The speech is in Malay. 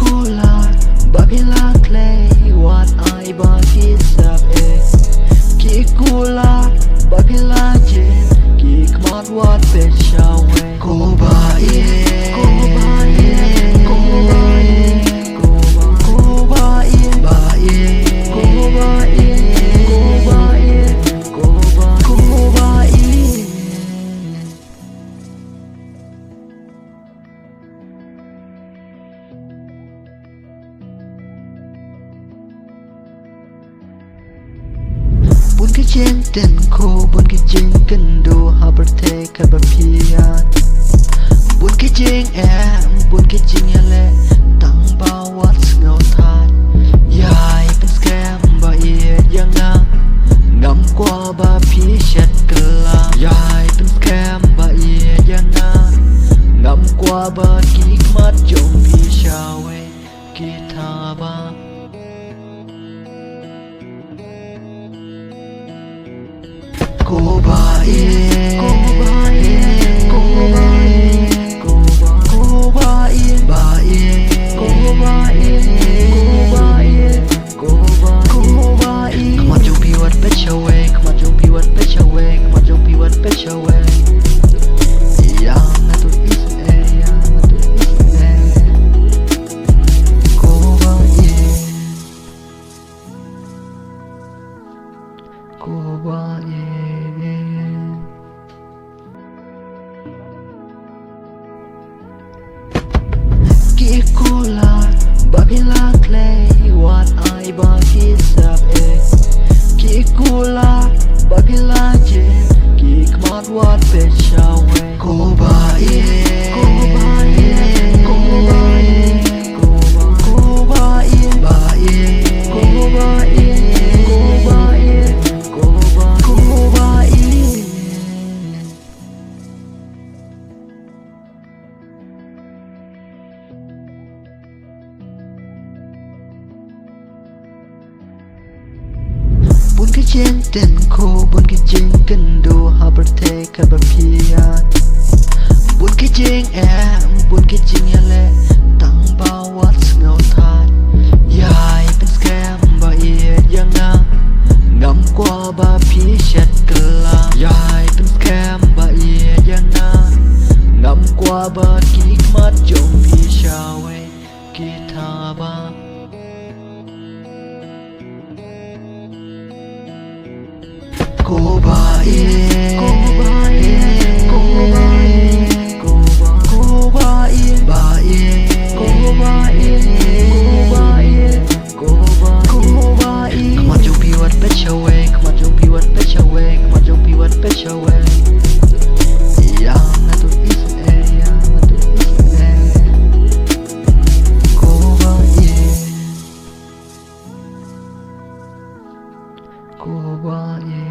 Kikola Babila clay What I bagi sab Kikola Babila jin Kikmat what peshawe Koba ye Koba ye Koba ye Koba ye Ba ye Koba ye Koba ye Koba ye Bun cái trên tên khô bun cái trên cân đồ hà bờ thế cả bờ pian bun cái trên em bun cái trên nhà lệ tăng bao what ngao than yaiเป็น scam บ่เอียยังงำกว่าบ่พี่เช็ดกะลายายเป็น scam บ่เอียยังงำกว่าบ่กีกมัดจงพี่ชาวเวกีทาบาKoba ye, Koba ye, Koba ye, Koba ye, Ba ye, Koba ye, Koba ye, Koba ye. Come on, don't be what bitch away. Come on, don't be what bitch away. Come on, don't be what bitch away. Yang atau isne, yang atau isne. Koba ye, Koba ye. Kikola Babila clay What I bagi sab Kikola Babila jin Kikmat what peshawe Koba ye Koba ye Koba ye Koba ye Ba ye Koba ye Koba ye Koba ye Bun cái trên tên khô bun cái trên cân đồ hà bờ thế cả bờ pian bun cái trên em bun cái trên nhà lệ tăng bao what ngao than yaiเป็น scam บ่เอียยังngำกว่าบ่พี่เช็ดกะลายายเป็น scam บ่เอียยังงำกว่าบ่กีกมัดจงพี่ชาวเวกีทาบาKoba ye, Koba ye, Koba ye, Koba ye, Ba ye, Koba ye, Koba ye, Koba ye. Come on, don't be what bitch away. Come on, don't be what bitch away. Come on, don't be what bitch away. Yang atau isne, yang atau isne. Koba ye, Koba ye.